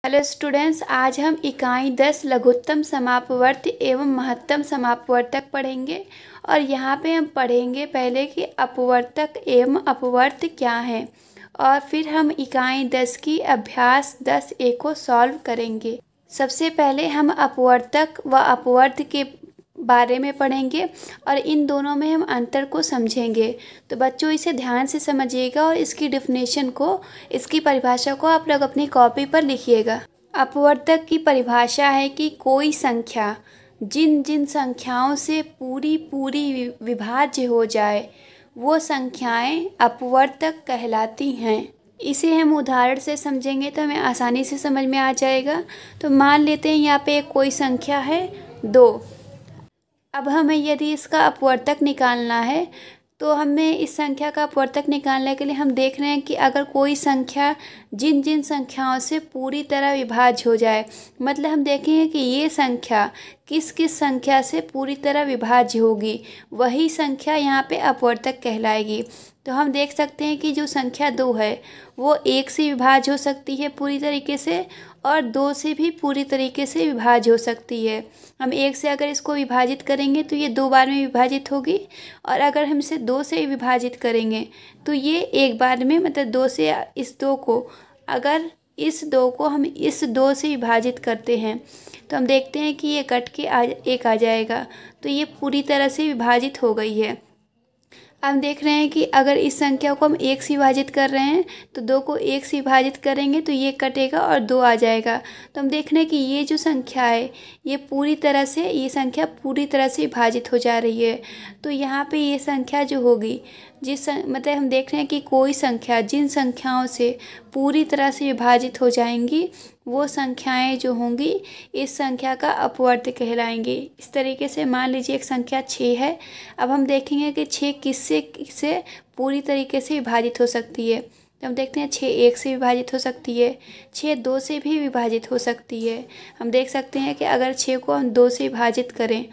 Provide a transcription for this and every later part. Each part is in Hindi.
हेलो स्टूडेंट्स, आज हम इकाई 10 लघुत्तम समापवर्त एवं महत्तम समापवर्तक पढ़ेंगे। और यहाँ पे हम पढ़ेंगे पहले कि अपवर्तक एवं अपवर्त क्या है, और फिर हम इकाई 10 की अभ्यास 10A को सॉल्व करेंगे। सबसे पहले हम अपवर्तक व अपवर्त के बारे में पढ़ेंगे और इन दोनों में हम अंतर को समझेंगे। तो बच्चों, इसे ध्यान से समझिएगा और इसकी डेफिनेशन को, इसकी परिभाषा को आप लोग अपनी कॉपी पर लिखिएगा। अपवर्तक की परिभाषा है कि कोई संख्या जिन जिन संख्याओं से पूरी पूरी विभाज्य हो जाए वो संख्याएं अपवर्तक कहलाती हैं। इसे हम उदाहरण से समझेंगे तो हमें आसानी से समझ में आ जाएगा। तो मान लेते हैं यहाँ पे कोई संख्या है 2। अब हमें यदि इसका अपवर्तक निकालना है तो हमें इस संख्या का अपवर्तक निकालने के लिए हम देख रहे हैं कि अगर कोई संख्या जिन जिन संख्याओं से पूरी तरह विभाज्य हो जाए, मतलब हम देखेंगे कि ये संख्या किस किस संख्या से पूरी तरह विभाज्य होगी, वही संख्या यहाँ पे अपवर्तक कहलाएगी। तो हम देख सकते हैं कि जो संख्या 2 है वो 1 से विभाज्य हो सकती है पूरी तरीके से, और 2 से भी पूरी तरीके से विभाज्य हो सकती है। हम 1 से अगर इसको विभाजित करेंगे तो ये 2 बार में विभाजित होगी, और अगर हम इसे 2 से विभाजित करेंगे तो ये 1 बार में, मतलब 2 से इस 2 को, अगर इस 2 को हम इस 2 से विभाजित करते हैं तो हम देखते हैं कि ये कट के 1 आ जाएगा। तो ये पूरी तरह से विभाजित हो गई है। हम देख रहे हैं कि अगर इस संख्या को हम 1 से विभाजित कर रहे हैं तो 2 को 1 से विभाजित करेंगे तो ये कटेगा और 2 आ जाएगा। तो हम देख रहे हैं कि ये जो संख्या है ये संख्या पूरी तरह से विभाजित हो जा रही है। तो यहाँ पे ये संख्या जो होगी, मतलब हम देख रहे हैं कि कोई संख्या जिन संख्याओं से पूरी तरह से विभाजित हो जाएंगी वो संख्याएं जो होंगी इस संख्या का अपवर्त कहलाएंगी। इस तरीके से मान लीजिए एक संख्या 6 है। अब हम देखेंगे कि 6 किससे पूरी तरीके से विभाजित हो सकती है। तो हम देखते हैं 6 1 से विभाजित हो सकती है, 6 2 से भी विभाजित हो सकती है। हम देख सकते हैं कि अगर 6 को हम 2 से विभाजित करें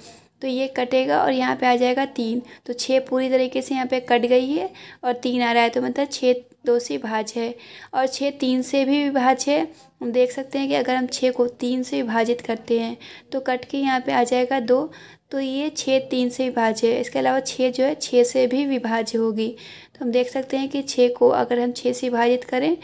तो ये कटेगा और यहाँ पे आ जाएगा 3। तो 6 पूरी तरीके से यहाँ पे कट गई है और 3 आ रहा है, तो मतलब 6 2 से विभाज्य है, और 6 3 से भी विभाज्य है। हम देख सकते हैं कि अगर हम 6 को 3 से विभाजित करते हैं तो कट के यहाँ पे आ जाएगा 2। तो ये 6 3 से विभाज्य है। इसके अलावा 6 जो है 6 से भी विभाज्य होगी। तो हम देख सकते हैं कि 6 को अगर हम 6 से विभाजित करें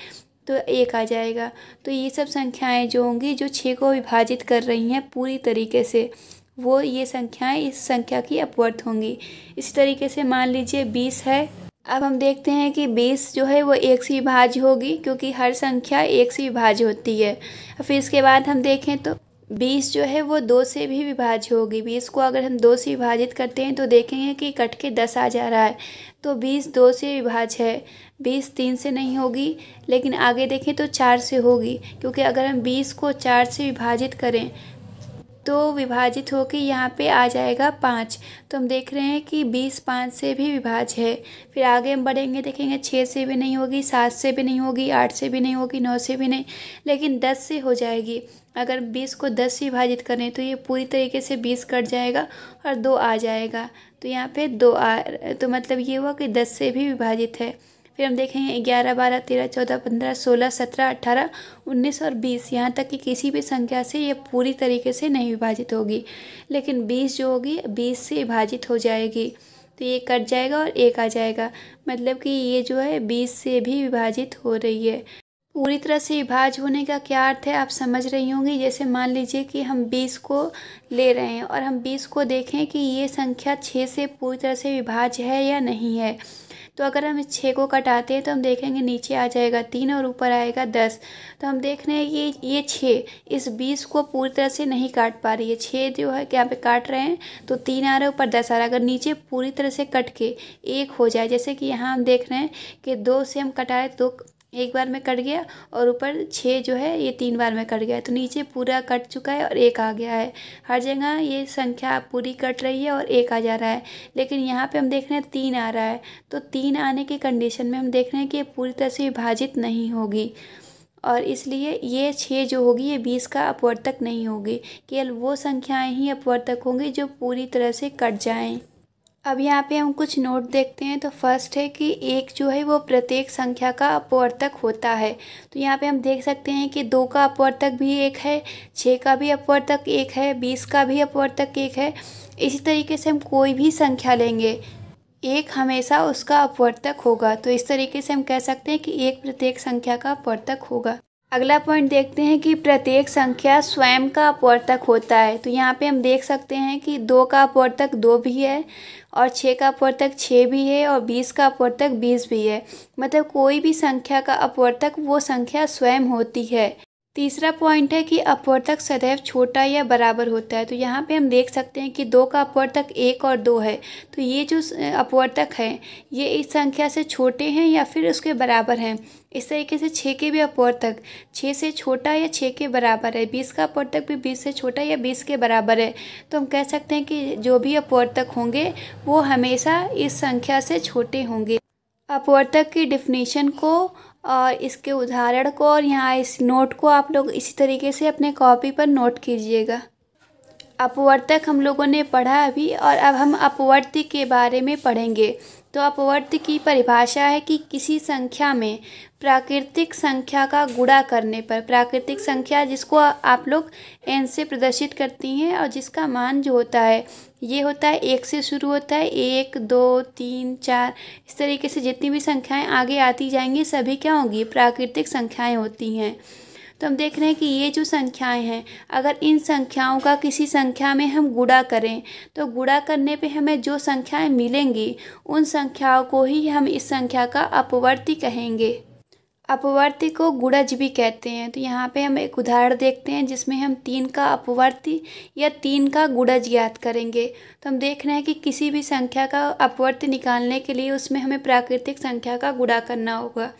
तो 1 आ जाएगा। तो ये सब संख्याएं जो होंगी जो 6 को विभाजित कर रही हैं पूरी तरीके से, वो ये संख्याएं इस संख्या की अपवर्त होंगी। इस तरीके से मान लीजिए 20 है। अब हम देखते हैं कि 20 जो है वो 1 से विभाज्य होगी, क्योंकि हर संख्या 1 से विभाज्य होती है। फिर इसके बाद हम देखें तो 20 जो है वो 2 से भी विभाज्य होगी। 20 को अगर हम 2 से विभाजित करते हैं तो देखेंगे कि कट के 10 आ जा रहा है। तो 20 2 से विभाज्य है। 20 3 से नहीं होगी, लेकिन आगे देखें तो 4 से होगी, क्योंकि अगर हम 20 को 4 से विभाजित करें तो विभाजित होकर यहाँ पे आ जाएगा 5। तो हम देख रहे हैं कि 20 5 से भी विभाज्य है। फिर आगे हम बढ़ेंगे, देखेंगे 6 से भी नहीं होगी, 7 से भी नहीं होगी, 8 से भी नहीं होगी, 9 से भी नहीं, लेकिन 10 से हो जाएगी। अगर 20 को 10 से विभाजित करें तो ये पूरी तरीके से 20 कट जाएगा और 2 आ जाएगा। तो यहाँ पे 2 तो मतलब ये हुआ कि 10 से भी विभाजित है। फिर हम देखेंगे 11 12 13 14 15 16 17 18 19 और 20, यहाँ तक कि किसी भी संख्या से ये पूरी तरीके से नहीं विभाजित होगी, लेकिन 20 जो होगी 20 से विभाजित हो जाएगी। तो ये कट जाएगा और 1 आ जाएगा, मतलब कि ये जो है 20 से भी विभाजित हो रही है। पूरी तरह से विभाज्य होने का क्या अर्थ है आप समझ रही होंगी। जैसे मान लीजिए कि हम 20 को ले रहे हैं और हम 20 को देखें कि ये संख्या 6 से पूरी तरह से विभाज्य है या नहीं है। तो अगर हम इस 6 को कटाते हैं तो हम देखेंगे नीचे आ जाएगा 3 और ऊपर आएगा 10। तो हम देख रहे हैं ये 6 इस 20 को पूरी तरह से नहीं काट पा रही है। 6 जो है यहाँ पे काट रहे हैं तो 3 आ रहा है, ऊपर 10 आ रहा है। अगर नीचे पूरी तरह से कट के 1 हो जाए, जैसे कि यहाँ हम देख रहे हैं कि 2 से हम कटाए तो 1 बार में कट गया, और ऊपर 6 जो है ये 3 बार में कट गया, तो नीचे पूरा कट चुका है और 1 आ गया है। हर जगह ये संख्या पूरी कट रही है और 1 आ जा रहा है, लेकिन यहाँ पे हम देख रहे हैं 3 आ रहा है। तो 3 आने की कंडीशन में हम देख रहे हैं कि ये पूरी तरह से विभाजित नहीं होगी, और इसलिए ये 6 जो होगी ये 20 का अपवर्तक नहीं होगी। केवल वो संख्याएँ ही अपवर्तक होंगी जो पूरी तरह से कट जाएँ। अब यहाँ पे हम कुछ नोट देखते हैं। तो फर्स्ट है कि एक जो है वो प्रत्येक संख्या का अपवर्तक होता है। तो यहाँ पे हम देख सकते हैं कि 2 का अपवर्तक भी एक है, 6 का भी अपवर्तक एक है, 20 का भी अपवर्तक एक है। इसी तरीके से हम कोई भी संख्या लेंगे, एक हमेशा उसका अपवर्तक होगा। तो इस तरीके से हम कह सकते हैं कि एक प्रत्येक संख्या का अपवर्तक होगा। अगला पॉइंट देखते हैं कि प्रत्येक संख्या स्वयं का अपवर्तक होता है। तो यहाँ पे हम देख सकते हैं कि 2 का अपवर्तक 2 भी है, और 6 का अपवर्तक 6 भी है, और 20 का अपवर्तक 20 भी है। मतलब कोई भी संख्या का अपवर्तक वो संख्या स्वयं होती है। तीसरा पॉइंट है कि अपवर्तक सदैव छोटा या बराबर होता है। तो यहाँ पे हम देख सकते हैं कि 2 का अपवर्तक 1 और 2 है। तो ये जो अपवर्तक है ये इस संख्या से छोटे हैं या फिर उसके बराबर हैं। इस तरीके से 6 के भी अपवर्तक 6 से छोटा या 6 के बराबर है। 20 का अपवर्तक भी 20 से छोटा या 20 के बराबर है। तो हम कह सकते हैं कि जो भी अपवर्तक होंगे वो हमेशा इस संख्या से छोटे होंगे। अपवर्तक की डिफिनीशन को और इसके उदाहरण को और यहाँ इस नोट को आप लोग इसी तरीके से अपने कॉपी पर नोट कीजिएगा। अपवर्तक हम लोगों ने पढ़ा अभी, और अब हम अपवर्त्य के बारे में पढ़ेंगे। तो अपवर्त्य की परिभाषा है कि किसी संख्या में प्राकृतिक संख्या का गुणा करने पर, प्राकृतिक संख्या जिसको आप लोग n से प्रदर्शित करती हैं और जिसका मान जो होता है ये होता है 1 से शुरू होता है। 1 2 3 4 इस तरीके से जितनी भी संख्याएं आगे आती जाएंगी सभी क्या होंगी, प्राकृतिक संख्याएं होती हैं। तो हम देख रहे हैं कि ये जो संख्याएं हैं, अगर इन संख्याओं का किसी संख्या में हम गुणा करें तो गुणा करने पे हमें जो संख्याएं मिलेंगी उन संख्याओं को ही हम इस संख्या का अपवर्ती कहेंगे। अपवर्ती को गुणज भी कहते हैं। तो यहाँ पे हम एक उदाहरण देखते हैं जिसमें हम 3 का अपवर्ती या 3 का गुणज ज्ञात करेंगे। तो हम देख रहे हैं कि किसी भी संख्या का अपवर्ती निकालने के लिए उसमें हमें प्राकृतिक संख्या का गुणा करना होगा।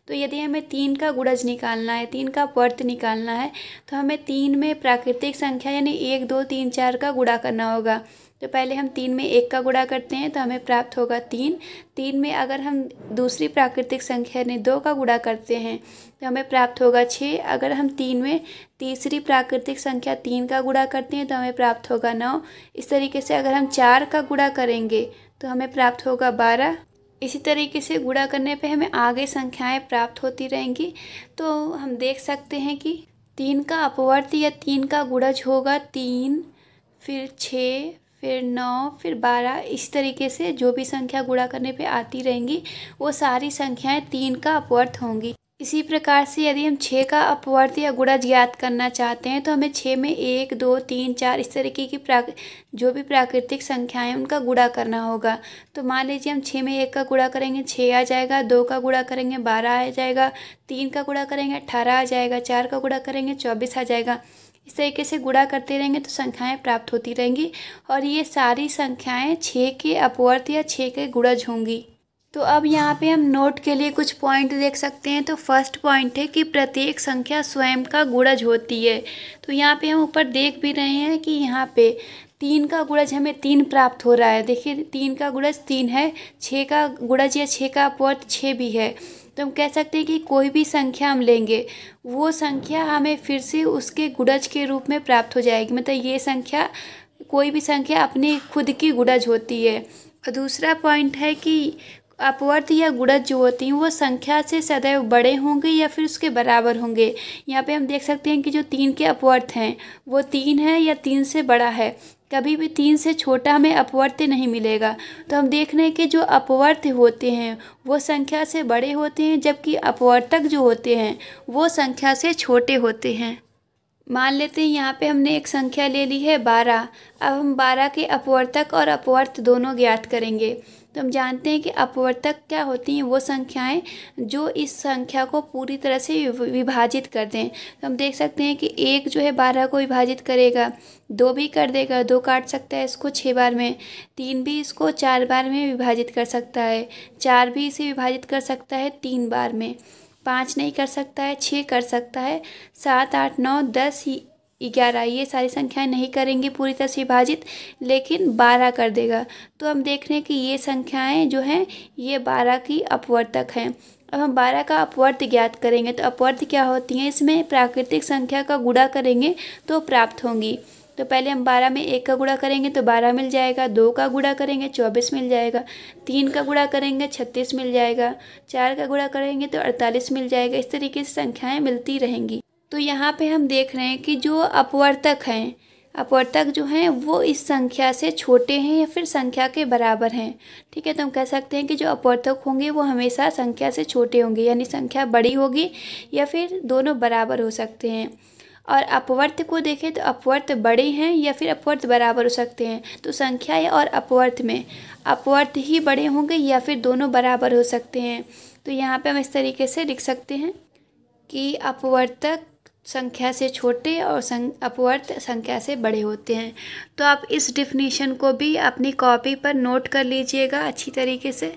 तो यदि हमें 3 का गुणज निकालना है, 3 का अपवर्ती निकालना है, तो हमें 3 में प्राकृतिक संख्या यानी 1 2 3 4 का गुणा करना होगा। तो पहले हम 3 में 1 का गुणा करते हैं तो हमें प्राप्त होगा 3। 3 में अगर हम दूसरी प्राकृतिक संख्या यानी 2 का गुणा करते हैं तो हमें प्राप्त होगा 6। अगर हम 3 में तीसरी प्राकृतिक संख्या 3 का गुणा करते हैं तो हमें प्राप्त होगा 9। इस तरीके से अगर हम 4 का गुणा करेंगे तो हमें प्राप्त होगा 12। इसी तरीके से गुणा करने पे हमें आगे संख्याएं प्राप्त होती रहेंगी। तो हम देख सकते हैं कि 3 का अपवर्ती या 3 का गुणज होगा 3, फिर 6, फिर 9, फिर 12। इस तरीके से जो भी संख्या गुणा करने पे आती रहेंगी वो सारी संख्याएं 3 का अपवर्त होंगी। इसी प्रकार से यदि हम 6 का अपवर्त या गुणज ज्ञात करना चाहते हैं तो हमें 6 में 1 2 3 4 इस तरीके की जो भी प्राकृतिक संख्याएं हैं उनका गुणा करना होगा। तो मान लीजिए हम 6 में 1 का गुणा करेंगे 6 आ जाएगा, 2 का गुणा करेंगे 12 आ जाएगा, 3 का गुणा करेंगे 18 आ जाएगा, 4 का गुणा करेंगे 24 आ जाएगा। इस तरीके से गुणा करते रहेंगे तो संख्याएं प्राप्त होती रहेंगी और ये सारी संख्याएं 6 के अपवर्त या 6 के गुणज होंगी। तो अब यहाँ पे हम नोट के लिए कुछ पॉइंट देख सकते हैं। तो फर्स्ट पॉइंट है कि प्रत्येक संख्या स्वयं का गुणज होती है। तो यहाँ पे हम ऊपर देख भी रहे हैं कि यहाँ पे 3 का गुणज हमें 3 प्राप्त हो रहा है। देखिए 3 का गुणज 3 है, 6 का गुणज या 6 का अपवर्त 6 भी है। तो हम कह सकते हैं कि कोई भी संख्या हम लेंगे वो संख्या हमें फिर से उसके गुणज के रूप में प्राप्त हो जाएगी। मतलब ये संख्या, कोई भी संख्या अपनी खुद की गुणज होती है। और दूसरा पॉइंट है कि अपवर्त या गुणज जो होती हैं वो संख्या से सदैव बड़े होंगे या फिर उसके बराबर होंगे। यहाँ पे हम देख सकते हैं कि जो 3 के अपवर्त हैं वो 3 है या 3 से बड़ा है। कभी भी 3 से छोटा हमें अपवर्त्य नहीं मिलेगा। तो हम देख रहे हैं कि जो अपवर्त्य होते हैं वो संख्या से बड़े होते हैं, जबकि अपवर्तक जो होते हैं वो संख्या से छोटे होते हैं। मान लेते हैं यहाँ पे हमने एक संख्या ले ली है 12। अब हम 12 के अपवर्तक और अपवर्त दोनों ज्ञात करेंगे। तो हम जानते हैं कि अपवर्तक क्या होती हैं, वो संख्याएं जो इस संख्या को पूरी तरह से विभाजित कर दें। तो हम देख सकते हैं कि 1 जो है 12 को विभाजित करेगा, 2 भी कर देगा, 2 काट सकता है इसको 6 बार में, 3 भी इसको 4 बार में विभाजित कर सकता है, 4 भी इसे विभाजित कर सकता है 3 बार में, 5 नहीं कर सकता है, 6 कर सकता है, 7 8 9 10 11 ये सारी संख्याएं नहीं करेंगी पूरी तरह से विभाजित, लेकिन 12 कर देगा। तो हम देख रहे हैं कि ये संख्याएं जो हैं ये 12 की अपवर्तक हैं। अब हम 12 का अपवर्त ज्ञात करेंगे। तो अपवर्त क्या होती हैं, इसमें प्राकृतिक संख्या का गुणा करेंगे तो प्राप्त होंगी। तो पहले हम 12 में 1 का गुणा करेंगे तो 12 मिल जाएगा, 2 का गुणा करेंगे 24 मिल जाएगा, 3 का गुणा करेंगे 36 मिल जाएगा, 4 का गुणा करेंगे तो 48 मिल जाएगा। इस तरीके से संख्याएं मिलती रहेंगी। तो यहाँ पे हम देख रहे हैं कि जो अपवर्तक हैं, अपवर्तक जो हैं वो इस संख्या से छोटे हैं या फिर संख्या के बराबर हैं। ठीक है, तो हम कह सकते हैं कि जो अपवर्तक होंगे वो हमेशा संख्या से छोटे होंगे, यानी संख्या बड़ी होगी या फिर दोनों बराबर हो सकते हैं। और अपवर्त को देखें तो अपवर्त बड़े हैं या फिर अपवर्त बराबर हो सकते हैं। तो संख्या और अपवर्त में अपवर्त ही बड़े होंगे या फिर दोनों बराबर हो सकते हैं। तो यहाँ पे हम इस तरीके से लिख सकते हैं कि अपवर्तक संख्या से छोटे और अपवर्त संख्या से बड़े होते हैं। तो आप इस डेफिनेशन को भी अपनी कॉपी पर नोट कर लीजिएगा अच्छी तरीके से।